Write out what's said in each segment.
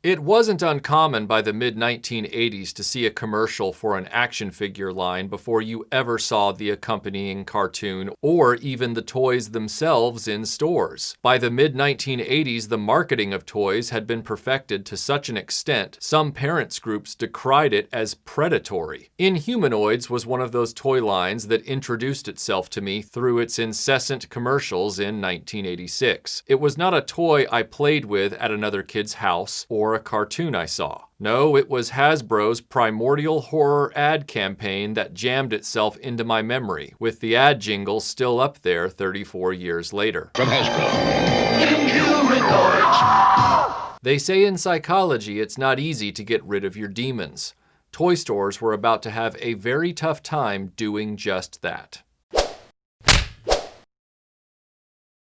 It wasn't uncommon by the mid-1980s to see a commercial for an action figure line before you ever saw the accompanying cartoon or even the toys themselves in stores. By the mid-1980s, the marketing of toys had been perfected to such an extent, some parents' groups decried it as predatory. Inhumanoids was one of those toy lines that introduced itself to me through its incessant commercials in 1986. It was not a toy I played with at another kid's house or a cartoon I saw. No, it was Hasbro's primordial horror ad campaign that jammed itself into my memory, with the ad jingle still up there 34 years later. From Hasbro. Inhumanoids. They say in psychology it's not easy to get rid of your demons. Toy stores were about to have a very tough time doing just that.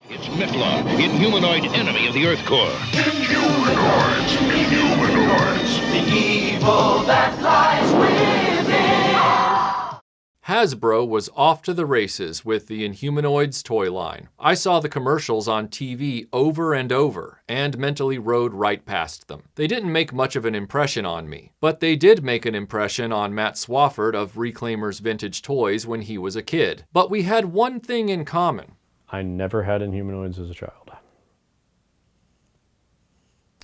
It's Metlar, the Inhumanoid enemy of the Earth core. Inhumanoids, Inhumanoids, the evil that lies within. Hasbro was off to the races with the Inhumanoids toy line. I saw the commercials on TV over and over and mentally rode right past them. They didn't make much of an impression on me, but they did make an impression on Matt Swafford of Reclaimers Vintage Toys when he was a kid. But we had one thing in common. I never had Inhumanoids as a child.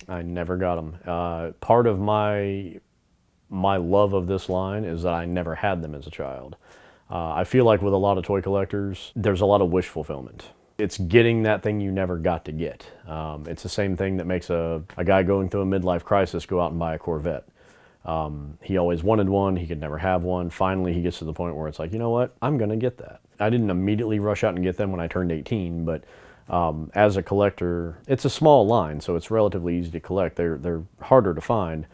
I never got them. Part of my love of this line is that I never had them as a child. I feel like with a lot of toy collectors, there's a lot of wish fulfillment. It's getting that thing you never got to get. It's the same thing that makes a guy going through a midlife crisis go out and buy a Corvette. He always wanted one, he could never have one. Finally, he gets to the point where it's like, you know what, I'm gonna get that. I didn't immediately rush out and get them when I turned 18, but as a collector, it's a small line, so it's relatively easy to collect. They're harder to find,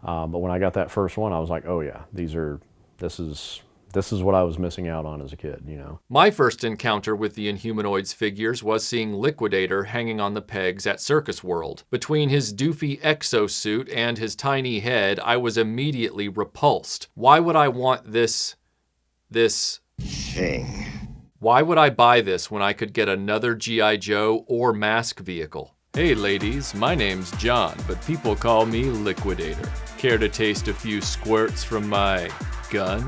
but when I got that first one, I was like, oh yeah, this is what I was missing out on as a kid, you know. My first encounter with the Inhumanoids figures was seeing Liquidator hanging on the pegs at Circus World. Between his doofy exosuit and his tiny head, I was immediately repulsed. Why would I want this thing? Why would I buy this when I could get another G.I. Joe or Mask vehicle? Hey ladies, my name's John, but people call me Liquidator. Care to taste a few squirts from my gun?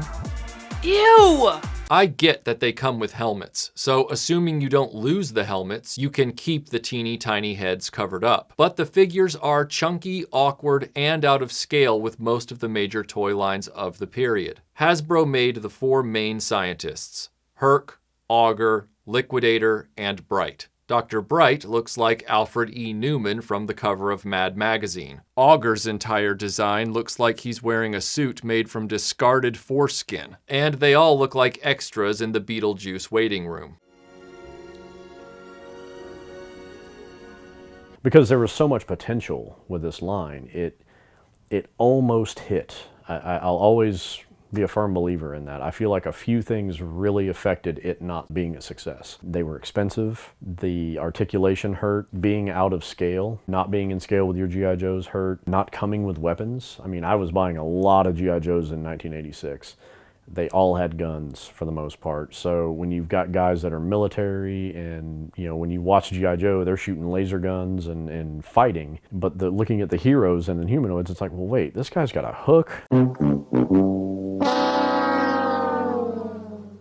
Ew! I get that they come with helmets, so assuming you don't lose the helmets, you can keep the teeny tiny heads covered up. But the figures are chunky, awkward, and out of scale with most of the major toy lines of the period. Hasbro made the four main scientists: Herc, Augur, Liquidator, and Bright. Dr. Bright looks like Alfred E. Newman from the cover of Mad Magazine. Augur's entire design looks like he's wearing a suit made from discarded foreskin. And they all look like extras in the Beetlejuice waiting room. Because there was so much potential with this line, it almost hit. I'll always be a firm believer in that. I feel like a few things really affected it not being a success. They were expensive, the articulation hurt, being out of scale, not being in scale with your G.I. Joes hurt, not coming with weapons. I mean, I was buying a lot of G.I. Joes in 1986. They all had guns for the most part. So when you've got guys that are military and, you know, when you watch G.I. Joe, they're shooting laser guns and fighting. But looking at the heroes and the Inhumanoids, it's like, well, wait, this guy's got a hook.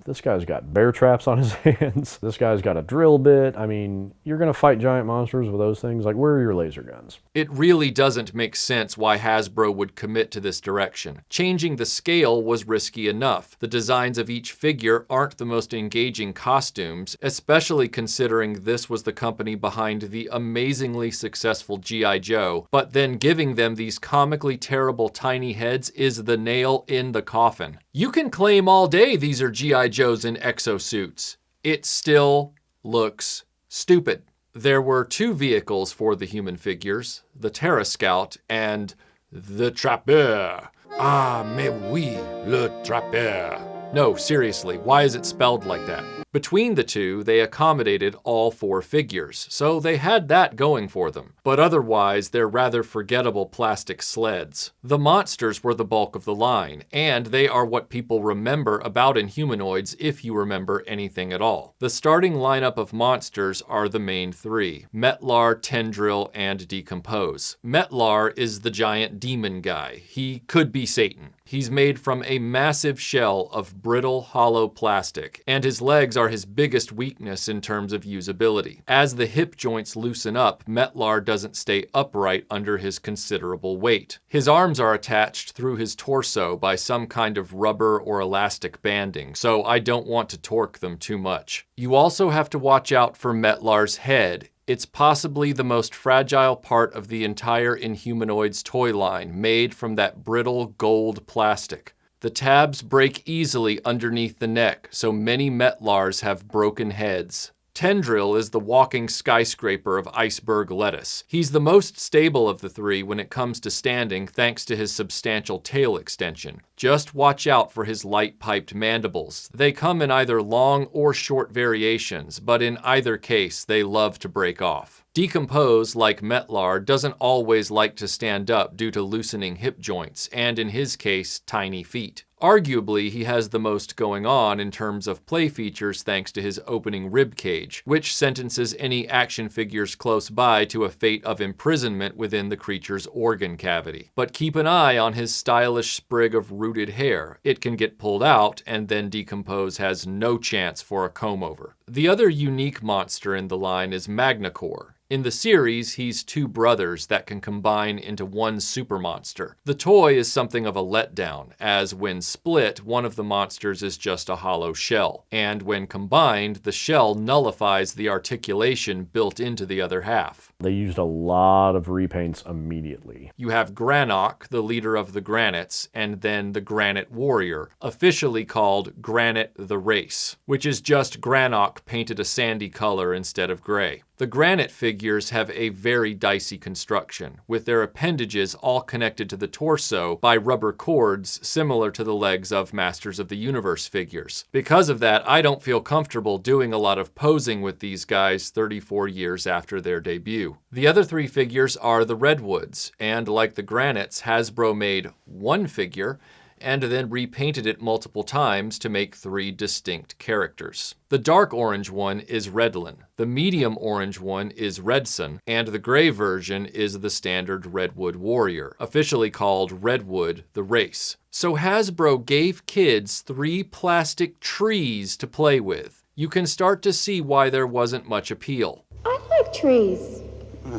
This guy's got bear traps on his hands. This guy's got a drill bit. I mean, you're going to fight giant monsters with those things. Like, where are your laser guns? It really doesn't make sense why Hasbro would commit to this direction. Changing the scale was risky enough. The designs of each figure aren't the most engaging costumes, especially considering this was the company behind the amazingly successful G.I. Joe, but then giving them these comically terrible tiny heads is the nail in the coffin. You can claim all day these are G.I. Joes in exosuits. It still looks stupid. There were two vehicles for the human figures, the Terra Scout and the Trappeur. Ah, mais oui, le Trappeur. No, seriously, why is it spelled like that? Between the two, they accommodated all 4 figures, so they had that going for them. But otherwise, they're rather forgettable plastic sleds. The monsters were the bulk of the line, and they are what people remember about Inhumanoids if you remember anything at all. The starting lineup of monsters are the main 3: Metlar, Tendril, and Decompose. Metlar is the giant demon guy. He could be Satan. He's made from a massive shell of brittle, hollow plastic, and his legs are his biggest weakness in terms of usability. As the hip joints loosen up, Metlar doesn't stay upright under his considerable weight. His arms are attached through his torso by some kind of rubber or elastic banding, so I don't want to torque them too much. You also have to watch out for Metlar's head. It's possibly the most fragile part of the entire Inhumanoids toy line, made from that brittle gold plastic. The tabs break easily underneath the neck, so many Metlars have broken heads. Tendril is the walking skyscraper of iceberg lettuce. He's the most stable of the 3 when it comes to standing thanks to his substantial tail extension. Just watch out for his light-piped mandibles. They come in either long or short variations, but in either case, they love to break off. Decompose, like Metlar, doesn't always like to stand up due to loosening hip joints, and in his case, tiny feet. Arguably, he has the most going on in terms of play features thanks to his opening rib cage, which sentences any action figures close by to a fate of imprisonment within the creature's organ cavity. But keep an eye on his stylish sprig of rooted hair. It can get pulled out, and then Decompose has no chance for a comb-over. The other unique monster in the line is Magnacore. In the series, he's 2 brothers that can combine into one super monster. The toy is something of a letdown, as when split, one of the monsters is just a hollow shell, and when combined, the shell nullifies the articulation built into the other half. They used a lot of repaints immediately. You have Granite, the leader of the Granites, and then the Granite Warrior, officially called Granite the Race, which is just Granite painted a sandy color instead of gray. The Granite figures have a very dicey construction, with their appendages all connected to the torso by rubber cords similar to the legs of Masters of the Universe figures. Because of that, I don't feel comfortable doing a lot of posing with these guys 34 years after their debut. The other 3 figures are the Redwoods, and like the Granites, Hasbro made one figure and then repainted it multiple times to make 3 distinct characters. The dark orange one is Redlin, the medium orange one is Redson, and the gray version is the standard Redwood Warrior, officially called Redwood the Race. So Hasbro gave kids 3 plastic trees to play with. You can start to see why there wasn't much appeal. I like trees.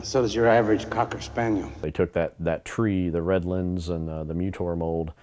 So does your average Cocker Spaniel. They took that tree, the Redlands and the Mutor mold,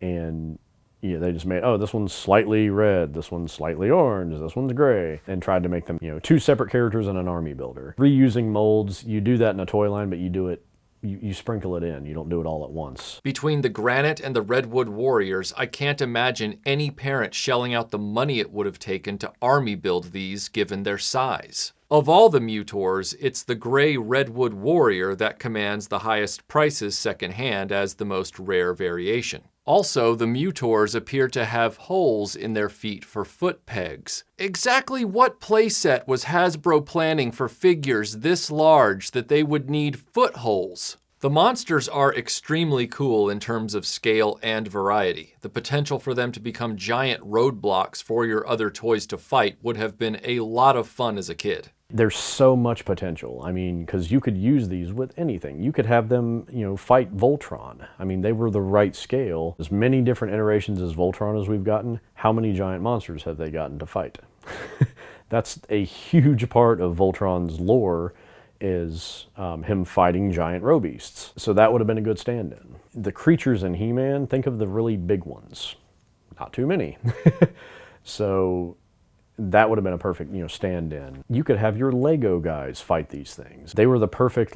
and they just made, oh, this one's slightly red, this one's slightly orange, this one's gray, and tried to make them, 2 separate characters and an army builder. Reusing molds, you do that in a toy line, but you do it, you sprinkle it in. You don't do it all at once. Between the Granite and the Redwood Warriors, I can't imagine any parent shelling out the money it would have taken to army build these given their size. Of all the Mutors, it's the gray Redwood Warrior that commands the highest prices secondhand as the most rare variation. Also, the Mutors appear to have holes in their feet for foot pegs. Exactly what playset was Hasbro planning for figures this large that they would need foot holes? The monsters are extremely cool in terms of scale and variety. The potential for them to become giant roadblocks for your other toys to fight would have been a lot of fun as a kid. There's so much potential. I mean, because you could use these with anything. You could have them, fight Voltron. I mean, they were the right scale. As many different iterations as Voltron as we've gotten, how many giant monsters have they gotten to fight? That's a huge part of Voltron's lore, is him fighting giant robeasts. So that would have been a good stand-in. The creatures in He-Man, think of the really big ones. Not too many. So that would have been a perfect, stand-in. You could have your Lego guys fight these things. They were the perfect,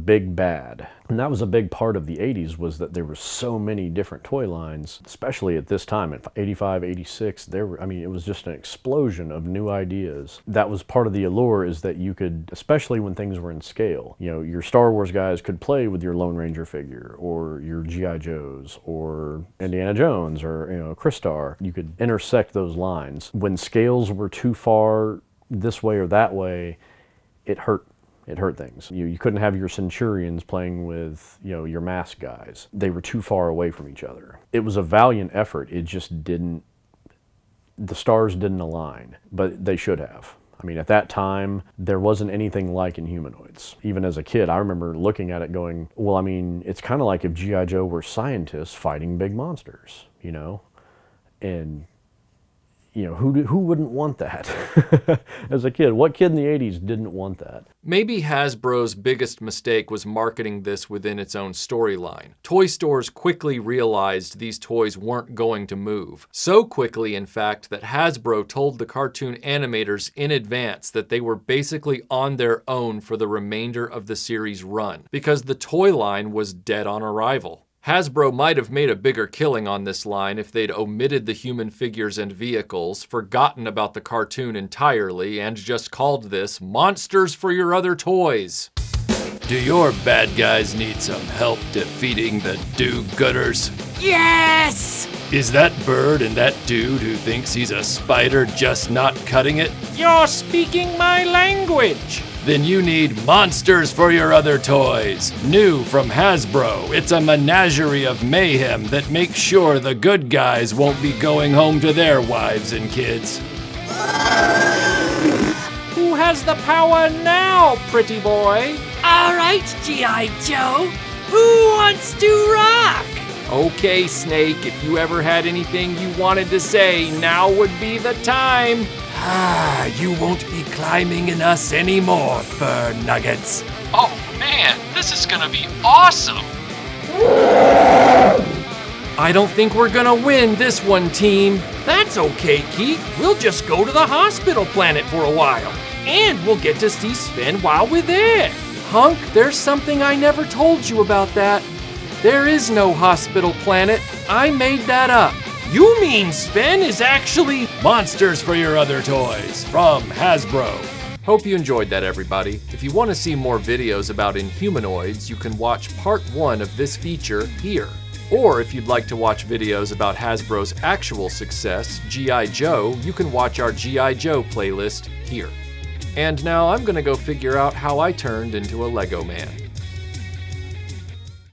big bad. And that was a big part of the 80s, was that there were so many different toy lines, especially at this time, at 85, 86, it was just an explosion of new ideas. That was part of the allure, is that you could, especially when things were in scale, your Star Wars guys could play with your Lone Ranger figure, or your G.I. Joes, or Indiana Jones, or, Crystar. You could intersect those lines. When scales were too far this way or that way, it hurt. It hurt things. You couldn't have your Centurions playing with, your mask guys. They were too far away from each other. It was a valiant effort. It just didn't, the stars didn't align, but they should have. At that time, there wasn't anything like Inhumanoids. Even as a kid, I remember looking at it going, well, it's kind of like if G.I. Joe were scientists fighting big monsters, And who wouldn't want that? As a kid, what kid in the 80s didn't want that? Maybe Hasbro's biggest mistake was marketing this within its own storyline. Toy stores quickly realized these toys weren't going to move. So quickly, in fact, that Hasbro told the cartoon animators in advance that they were basically on their own for the remainder of the series' run, because the toy line was dead on arrival. Hasbro might have made a bigger killing on this line if they'd omitted the human figures and vehicles, forgotten about the cartoon entirely, and just called this Monsters for Your Other Toys. Do your bad guys need some help defeating the do-gooders? Yes! Is that bird and that dude who thinks he's a spider just not cutting it? You're speaking my language! Then you need Monsters for Your Other Toys. New from Hasbro, it's a menagerie of mayhem that makes sure the good guys won't be going home to their wives and kids. Who has the power now, pretty boy? All right, G.I. Joe. Who wants to rock? Okay, Snake, if you ever had anything you wanted to say, now would be the time. You won't be climbing in us anymore, fur nuggets. Oh man, this is gonna be awesome! I don't think we're gonna win this one, team. That's okay, Keith. We'll just go to the hospital planet for a while. And we'll get to see Sven while we're there. Hunk, there's something I never told you about that. There is no hospital planet. I made that up. You mean Sven is actually Monsters for Your Other Toys from Hasbro. Hope you enjoyed that, everybody. If you want to see more videos about Inhumanoids, you can watch part 1 of this feature here. Or if you'd like to watch videos about Hasbro's actual success, G.I. Joe, you can watch our G.I. Joe playlist here. And now I'm gonna go figure out how I turned into a Lego man.